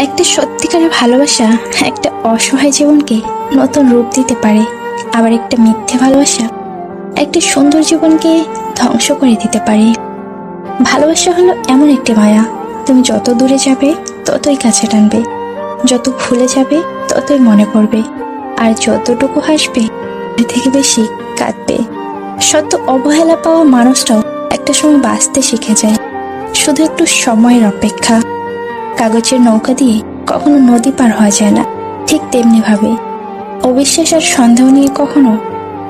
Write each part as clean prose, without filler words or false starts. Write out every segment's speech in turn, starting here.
একটা সত্যিকারের ভালোবাসা একটা অসহায় জীবনকে নতুন রূপ দিতে পারে, আবার একটা মিথ্যে ভালোবাসা একটা সুন্দর জীবনকে ধ্বংস করে দিতে পারে। ভালোবাসা হলো এমন একটি মায়া, তুমি যত দূরে যাবে ততই কাছে টানবে, যত ভুলে যাবে ততই মনে পড়বে, আর যতটুকু হাসবে এর থেকে বেশি কাঁদবে। শত অবহেলা পাওয়া মানুষটাও একটা সময় বাঁচতে শিখে যায়, শুধু একটু সময়ের অপেক্ষা। কাগজের নৌকা দিয়ে কখনো নদী পার হওয়া যায় না, ঠিক তেমনি ভাবে অবিশ্বাস আর সন্দেহ নিয়ে কখনো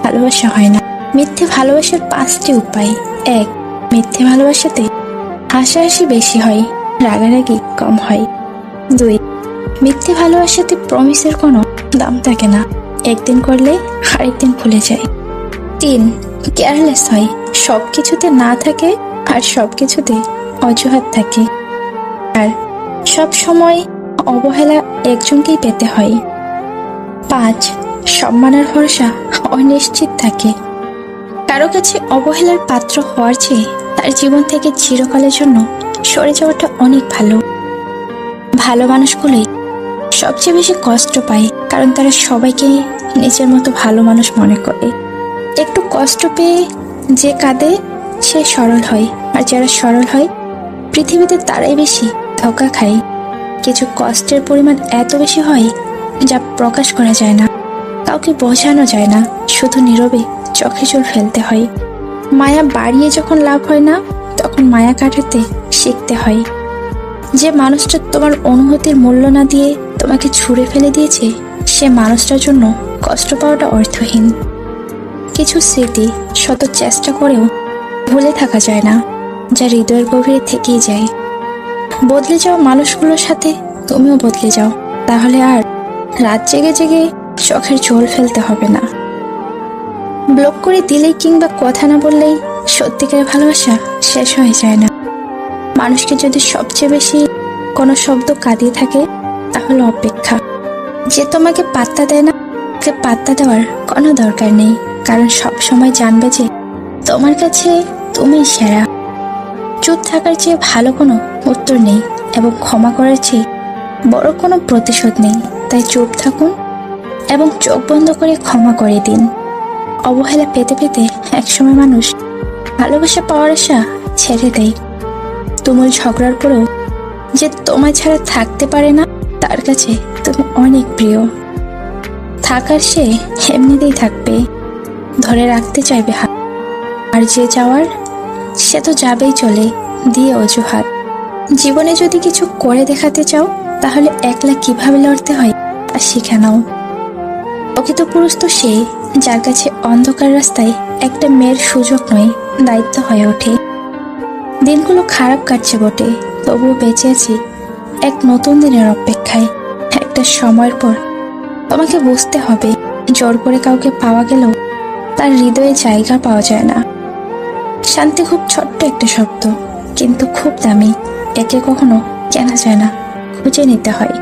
ভালোবাসা হয় না। মিথ্যে ভালোবাসার 5টি উপায়। 1. মিথ্যে ভালোবাসাতে হাসাহাসি বেশি হয়, রাগারাগি কম হয়। 2. মিথ্যে ভালোবাসাতে প্রমিসের কোনো দাম থাকে না, একদিন করলে আরেকদিন ভুলে যায়। 3. কেয়ারলেস হয়, সবকিছুতে না থাকে আর সবকিছুতে অজুহাত থাকে। আর সব সময় অবহেলা একজনকেই পেতে হয়। 5. সম্মানের ভরসা অনিশ্চিত থাকে। কারো কাছে অবহেলার পাত্র হওয়ার চেয়ে তার জীবন থেকে চিরকালের জন্য সরে যাওয়াটা অনেক ভালো। ভালো মানুষগুলোই সবচেয়ে বেশি কষ্ট পায়, কারণ তারা সবাইকে নিজের মতো ভালো মানুষ মনে করে। একটু কষ্ট পেয়ে যে কাঁদে সে সরল হয়, আর যারা সরল হয় পৃথিবীতে তারাই বেশি ধোঁকা খায়। কিছু কষ্টের পরিমাণ এত বেশি হয় যা প্রকাশ করা যায় না, কাউকে বোঝানো যায় না, শুধু নীরবে চোখে জল ফেলতে হয়। মায়া বাড়িয়ে যখন লাভ হয় না, তখন মায়া কাটাতে শিখতে হয়। যে মানুষটা তোমার অনুভূতির মূল্য না দিয়ে তোমাকে ছুঁড়ে ফেলে দিয়েছে, সে মানুষটার জন্য কষ্ট পাওয়াটা অর্থহীন। কিছু স্মৃতি শত চেষ্টা করেও ভুলে থাকা যায় না, যা হৃদয়ের গভীরে থেকেই যায়। বদলে যাওয়া মানুষগুলোর সাথে তুমিও বদলে যাও, তাহলে আর রাত জেগে জেগে চোখের জল ফেলতে হবে না। ব্লক করে দিলেই কিংবা কথা না বললেই সত্যিকারের ভালোবাসা শেষ হয়ে যায় না। মানুষকে যদি সবচেয়ে বেশি কোনো শব্দ কাঁদিয়ে থাকে, তাহলে অপেক্ষা। যে তোমাকে পাত্তা দেয় না, তাকে পাত্তা দেওয়ার কোনো দরকার নেই, কারণ সব সময় জানবে যে তোমার কাছে তুমিই সেরা। চুপ থাকার চেয়ে ভালো কোনো উত্তর নেই, এবং ক্ষমা করার চেয়ে বড় কোনো প্রতিশোধ নেই। তাই চুপ থাকুন এবং চোখ বন্ধ করে ক্ষমা করে দিন। অবহেলা পেতে পেতে একসময় মানুষ ভালোবাসা পাওয়ার আশা ছেড়ে দেয়। তুমুল ঝগড়ার পরেও যে তোমায় ছাড়া থাকতে পারে না, তার কাছে তুমি অনেক প্রিয়। থাকার সে এমনিতেই থাকবে, ধরে রাখতে চাইবে হাত। আর যে যাওয়ার সে তো যাবেই চলে দিয়ে অজুহাত। জীবনে যদি কিছু করে দেখাতে চাও, তাহলে একলা কিভাবে লড়তে হয় তা শিখে নাও। প্রকৃত পুরুষ তো সে, যার কাছে অন্ধকার রাস্তায় একটা মেয়ের সুযোগ নয়, দায়িত্ব হয়ে ওঠে। দিনগুলো খারাপ কাটছে বটে, তবুও বেঁচে আছি এক নতুন দিনের অপেক্ষায়। একটা সময়ের পর তোমাকে বুঝতে হবে, জোর করে কাউকে পাওয়া গেলেও তার হৃদয়ে জায়গা পাওয়া যায় না। শান্তি খুব ছোট্ট একটা শব্দ, কিন্তু খুব দামি। একে কখনো কেনা যায় না, খুঁজে নিতে হয়।